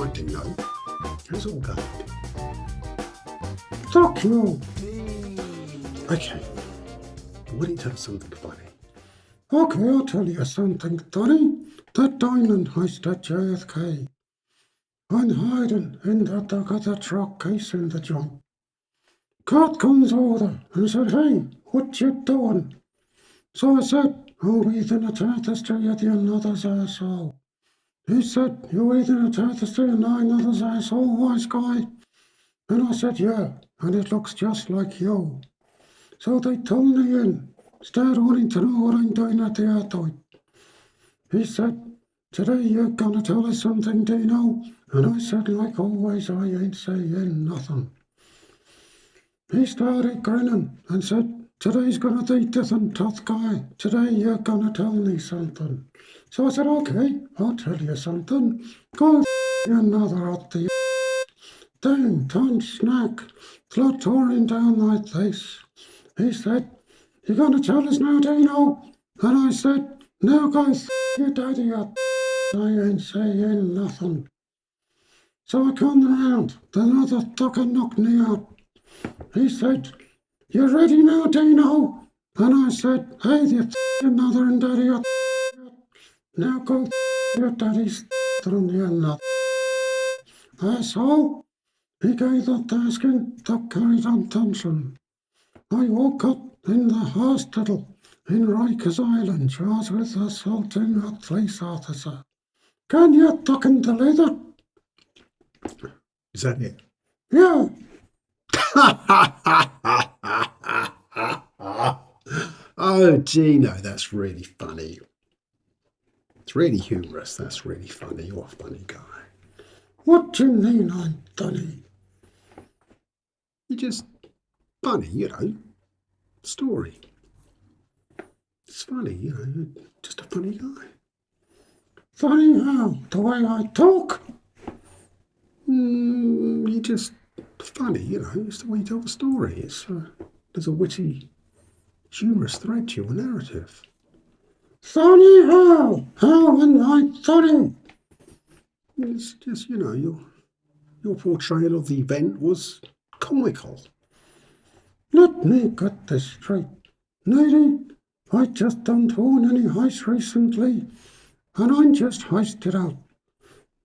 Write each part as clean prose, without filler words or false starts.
right, Dino. How's it all going? Fuck you. Okay. Why don't you tell us something funny? Okay, I'll tell you something funny. That diamond heist at JFK. I'm hiding in the back of the truck case in the joint. Cat comes over and said, "Hey, what you doing?" So I said, "I'm waiting a tapestry at the another's asshole." He said, "You waiting a tapestry and I another's asshole, wise guy?" And I said, "Yeah, and it looks just like you." So they told me in. Started wanting to know what I'm doing at the airport. He said, "Today you're gonna tell us something, Dino." And I said, like always, I ain't saying nothing. He started grinning and said, "Today's gonna be different, tough guy. Today you're gonna tell me something." So I said, "Okay, I'll tell you something. Go another up the dang ton snack, flood touring down my face." He said, "You gonna tell us now, Dino?" And I said, "No, go your daddy up. I ain't saying nothing." So I come round, the other fucker knocked me out. He said, "You ready now, Dino?" And I said, "Hey, your mother and daddy up. Now go your daddy's on the another." Asshole. He gave the tasking that carried on tension. I woke up in the hospital in Rikers Island, charged with assaulting a police officer. Can you fucking believe it? Is that it? Yeah. Oh, Dino, that's really funny. It's really humorous. That's really funny. You're a funny guy. What do you mean I'm funny? You're just funny, you know. Story. It's funny, you know. You're just a funny guy. Funny how? The way I talk? You're just funny, you know. It's the way you tell the story. There's a witty, humorous thread to your narrative. Funny how? How am I funny? It's just, you know, your portrayal of the event was comical. Let me get this straight. Lady, I just don't own any heists recently, and I'm just heisted out.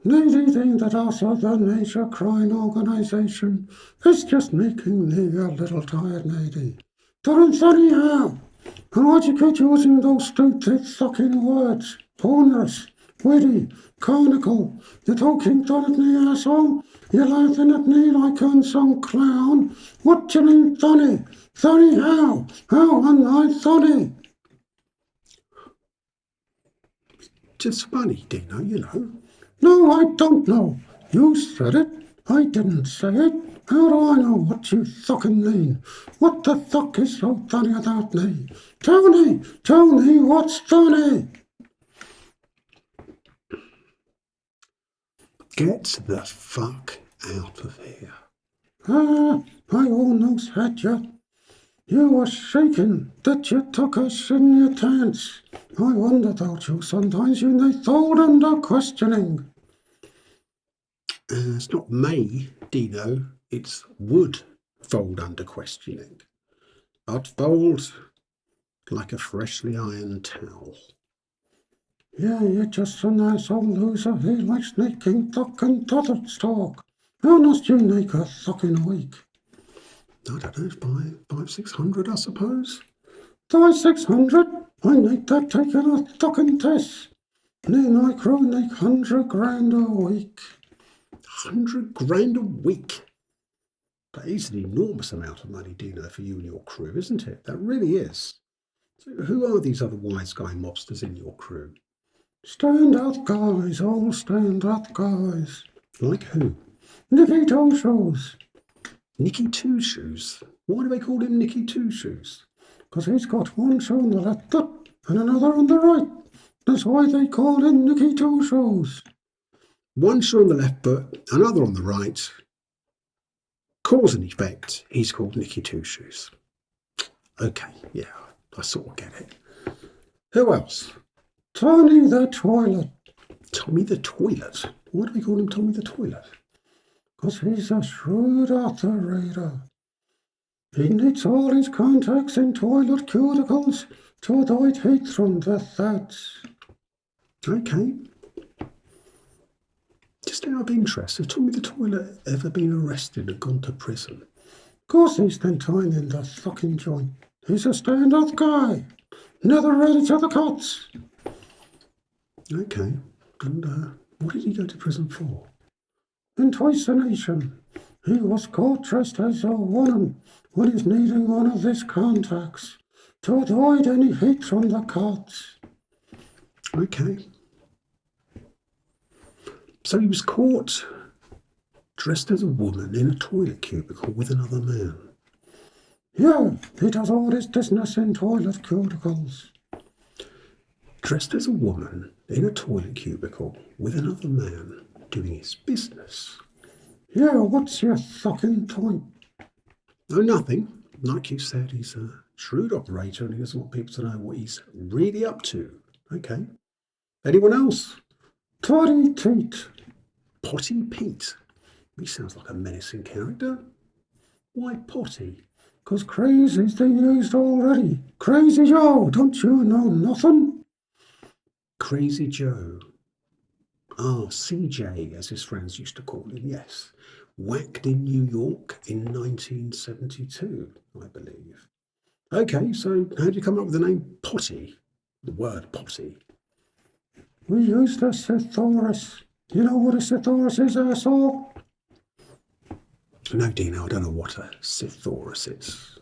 Lady think that also the major crime organization is just making me a little tired, lady. Don't funny how? And why'd you keep using those stupid fucking words? Onerous, witty, conical. You're talking fun at me, asshole. You're laughing at me like I'm some clown. What do you mean funny? Funny how? How am I funny? Just funny, Dino, you know. No, I don't know. You said it. I didn't say it. How do I know what you fucking mean? What the fuck is so funny about me? Tell me what's funny. Get the fuck out of here. I almost had you. You were shaking that you took us in your pants. I wonder about you sometimes when they fold under questioning. It's not me, Dino. It's would fold under questioning. I'd fold like a freshly ironed towel. Yeah, you're just a nice old loser who likes making fucking toddlers talk. How much you make a fucking week? I don't know, five, 600, I suppose. 600? I make that taking a fucking test. Me and my crew make 100 grand a week. 100 grand a week? That is an enormous amount of money, Dino, for you and your crew, isn't it? That really is. So who are these other wise guy mobsters in your crew? Stand-up guys, all stand-up guys. Like who? Nicky Toe Shoes. Nicky Two Shoes? Why do they call him Nicky Two Shoes? Because he's got one shoe on the left foot and another on the right. That's why they call him Nicky Two Shoes. One shoe on the left foot, another on the right. Cause and effect, he's called Nicky Two Shoes. Okay, yeah, I sort of get it. Who else? Tommy the Toilet. Tommy the Toilet? Why do they call him Tommy the Toilet? 'Cause he's a shrewd author reader. He knits all his contacts in toilet cuticles to avoid heat from the thuds. Okay. Just out of interest, has Tommy the Toilet ever been arrested and gone to prison? 'Course he's been time in the fucking joint. He's a stand-up guy. Never ready to the cots. Okay. And what did he go to prison for? Intoxication. He was caught dressed as a woman when he's needing one of his contacts to avoid any heat from the cots. Okay. So he was caught dressed as a woman in a toilet cubicle with another man. Yeah, he does all his business in toilet cubicles. Dressed as a woman in a toilet cubicle with another man doing his business. Yeah, what's your fucking point? No, nothing. Like you said, he's a shrewd operator and he doesn't want people to know what he's really up to. Okay. Anyone else? Toddy Teat. Potty Pete. He sounds like a menacing character. Why Potty? 'Cause crazy's been used already. Crazy Joe, don't you know nothing? Crazy Joe. Ah, CJ, as his friends used to call him, yes. Whacked in New York in 1972, I believe. Okay, so how did you come up with the name Potty? The word Potty. We used a Sithoris. You know what a Sithoris is, asshole? No, Dino, I don't know what a Sithoris is.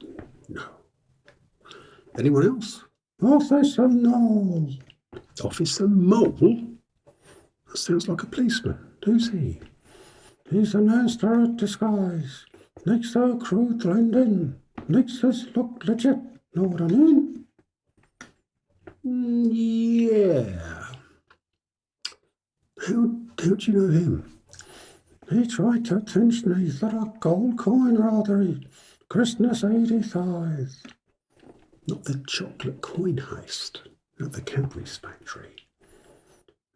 No. Anyone else? Officer Noel. Officer Mole? That sounds like a policeman. Who's he? He's a master at disguise. Makes our crew blend in. Makes us look legit. Know what I mean? Yeah. How do you know him? He tried to pinch me for a gold coin robbery. Christmas 85. Not the chocolate coin heist at the Cadbury's factory.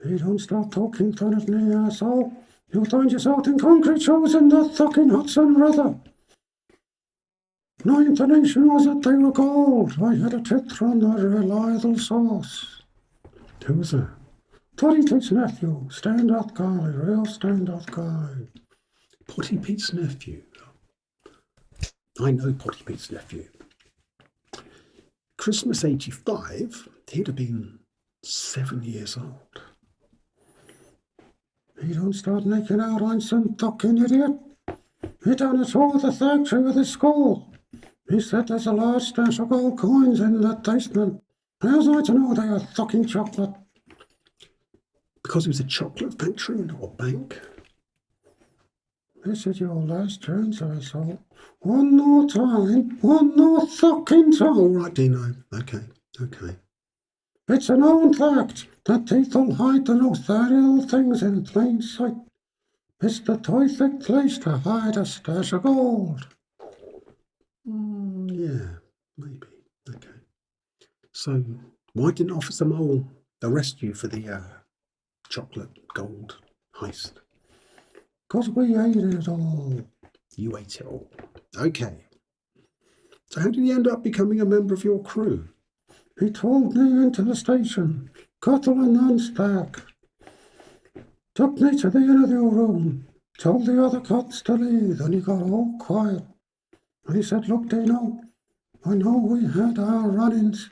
Hey, don't start talking fun of me, asshole. You'll find yourself in concrete shows in the fucking Hudson River. My information was that they were gold. I had a tip from a reliable source. Who was that? Toddy Teat's nephew. Stand-up guy. Real stand-up guy. Potty Pete's nephew. I know Potty Pete's nephew. Christmas 85, he'd have been 7 years old. He don't start making out I'm some fucking idiot. He done a tour of the factory with his school. He said there's a large stash of gold coins in that basement. How's I to know they are fucking chocolate? Because it was a chocolate factory and not a bank. This is your last chance, asshole. One more time. One more fucking time. All right, Dino. Okay. It's a known fact that people hide the most valuable things in plain sight. It's the perfect place to hide a stash of gold. Yeah, maybe. Okay. So, why didn't Officer Mole arrest you for the chocolate gold heist? 'Cause we ate it all. You ate it all. Okay. So how did you end up becoming a member of your crew? He told me into the station, Cuttle and non-stack. Took me to the interview room, told the other cops to leave, and he got all quiet. And he said, look, Dino, I know we had our run-ins,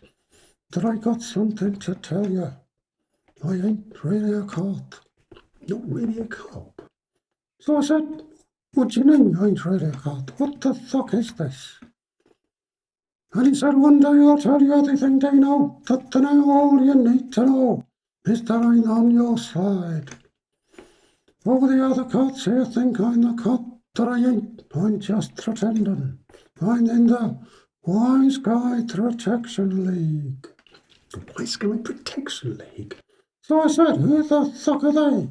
but I got something to tell you. I ain't really a cop. Not really a cop. So I said, what do you mean you ain't really a cop? What the fuck is this? And he said, one day I'll tell you everything, Dino, but to know all you need to know is that I'm on your side. All the other cops here think I'm the cop, but I ain't. I'm just pretending. I'm in the Wise Guy Protection League. The Wise Guy Protection League? So I said, who the fuck are they?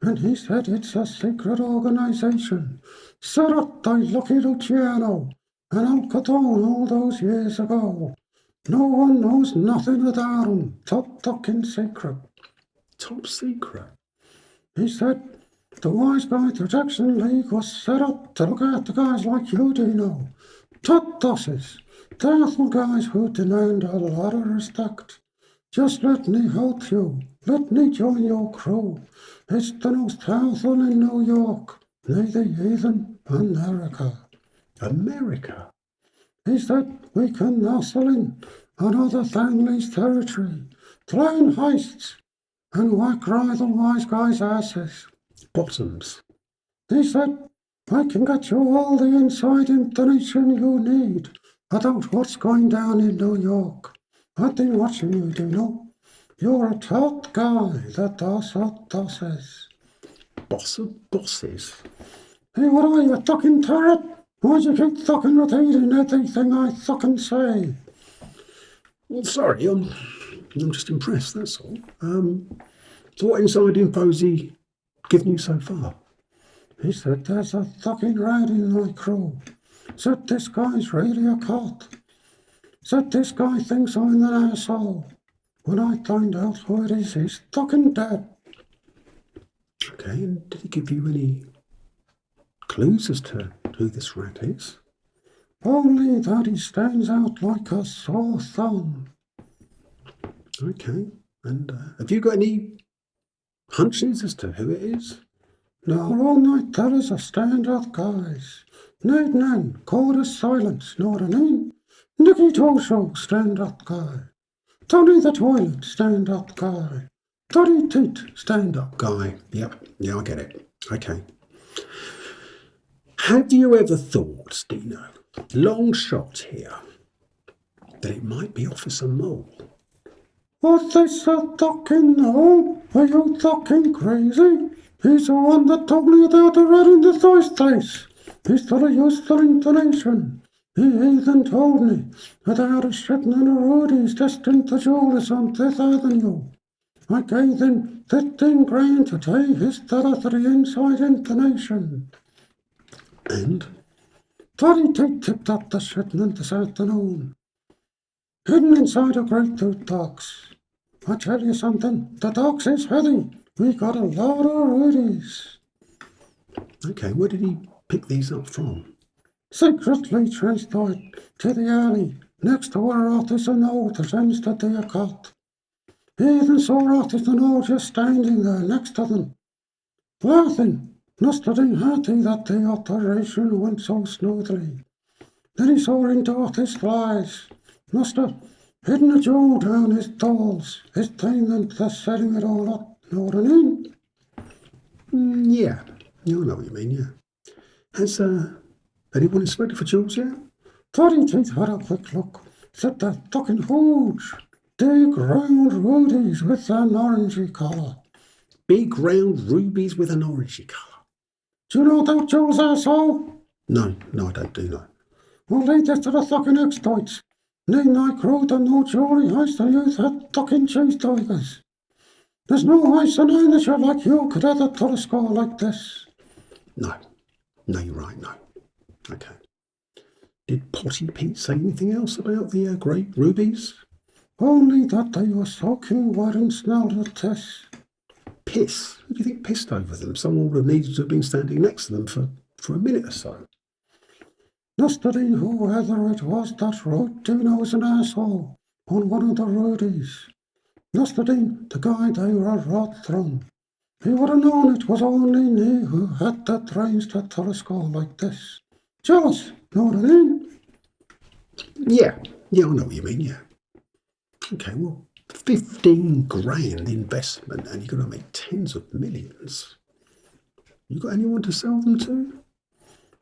And he said it's a secret organisation set up by Lucky Luciano and Al Capone all those years ago. No one knows nothing about 'em. Top fucking secret. Top secret? He said The Wise Guy Protection League was set up to look after guys like you, Dino. Tot tosses. Thousand guys who demand a lot of respect. Just let me help you. Let me join your crew. It's the most powerful in New York. Neither heathen America. America? He said we can nestle in on other families' territory, plan heists, and whack rival wise guys' asses. Bottoms? He said, I can get you all the inside information you need about what's going down in New York. I've been watching you, Dino. You're a top guy that does what tosses. Boss of bosses? Hey, what are you, fucking turret? Why'd you keep fucking repeating everything I fucking say? Well, sorry, I'm just impressed, that's all. So what inside info's he given you so far? He said there's a fucking rat in my crew. Said this guy's really a cop. Said this guy thinks I'm an asshole. When I find out who it is, he's fucking dead. Okay, and did he give you any clues as to who this rat is? Only that he stands out like a sore thumb. Okay, and have you got any hunches as to who it is? No, all night there is a stand-up guys. Need none, call us silence, know what I mean? Nicky Tosho, stand-up guy. Tony the Toilet, stand-up guy. Toddy Teat, stand-up Guy, yep, yeah, I get it. Okay. Have you ever thought, Dino, long shot here, that it might be Officer Mole? What's this a fucking no? Are you fucking crazy? He's the one that told me about the rat in the first place. He's got a useful information. He even told me that I had a shipment of Rudy's destined to jewelers on Fifth Avenue. I gave him 15 grand to take his thought of the inside information. And? Toddy tipped up the shipment this afternoon. Hidden inside a grapefruit box. I tell you something, the box is heavy. We got a lot of Rudy's. Okay, where did he pick these up from? Secretly transported to the alley next to where Otis and O pretends to be a cop. He even saw Otis and O just standing there next to them, laughing. Must have been happy that the operation went so smoothly. Then he saw into Otis' eyes. Must have hidden a jewel down his balls, his payment for setting it all up. Know what I mean? Yeah, I know what you mean, yeah. Has anyone inspected for jewels yet? Toddy Teeth had a quick look. Said they're fucking huge. Big round rubies with an orangey colour. Big round rubies with an orangey colour. Do you know about jewels, asshole? No, I don't do know. Well, lead this to the fucking exploits. Name my crew done no jewelry heist and you've had fucking cheese tigers. There's no heist and amateur like you could ever put a score like this. No, you're right, no. Okay. Did Potty Pete say anything else about the great rubies? Only that they were soaking wet and smelled of piss. Piss? Who do you think pissed over them? Someone would have needed to have been standing next to them for a minute or so. Yesterday, whoever it was that wrote Dino was an asshole on one of the Rudies. Yesterday, the guy they were wrote from. He would have known it was only me who had the brains to tell a score like this. Jealous, know what I mean? Yeah, I know what you mean, yeah. Okay, well, 15 grand investment and you're going to make tens of millions. You got anyone to sell them to?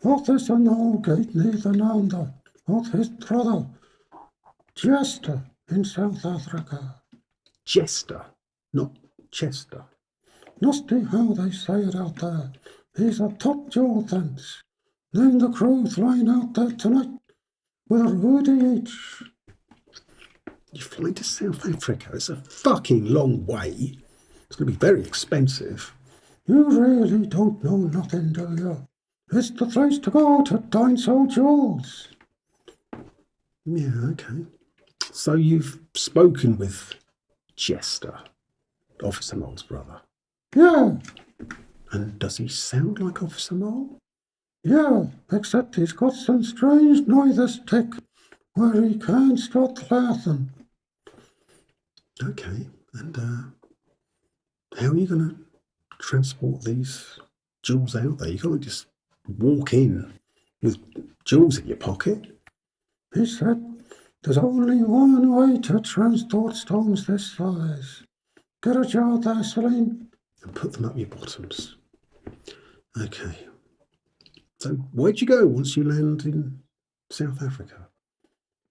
What is an old gate neither under of his brother, Jester, in South Africa. Jester, not Chester. Must be how they say it out there. He's a top jewel fence. Then the crew flying out there tonight with a Rudy each. You're flying to South Africa. It's a fucking long way. It's going to be very expensive. You really don't know nothing, do you? It's the place to go to dine so jewels. Yeah, okay. So you've spoken with Jester, Officer Mole's brother. Yeah. And does he sound like Officer Mole? Yeah, except he's got some strange noises tick where he can't stop laughing. Okay, and how are you going to transport these jewels out there? You can't just walk in with jewels in your pocket. He said there's only one way to transport stones this size. Get a jar there, Celine. And put them up your bottoms. Okay. So where'd you go once you land in South Africa?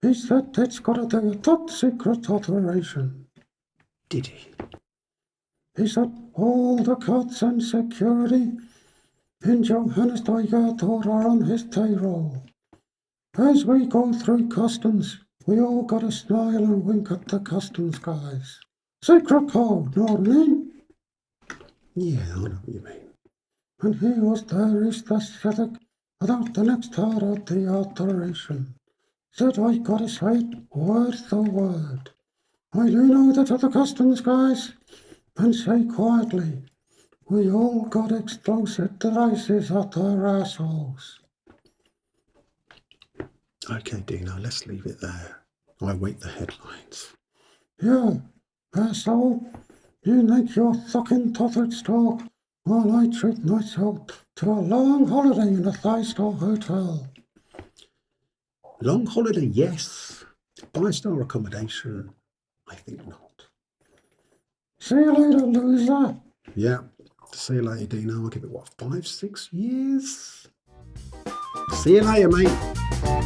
He said it's got to do a top secret operation. Did he? He said all the cops and security in Johannesburg Airport are on his payroll. As we go through customs, we all gotta smile and wink at the customs guys. Secret code, know what I mean? Yeah, I know what you mean. And he was very specific about the next part of the operation. Said I gotta say it word for word. I lean over to the customs guys and say quietly, we all got explosive devices at our assholes. Okay, Dino, let's leave it there. I wait the headlines. Yeah, asshole, you make your fucking tottered talk while I treat myself to a long holiday in a 5-star hotel. Long holiday, yes. 5-star accommodation, I think not. See you later, loser. Yeah. See you later, Dino. I'll give it, 5, 6 years? See you later, mate.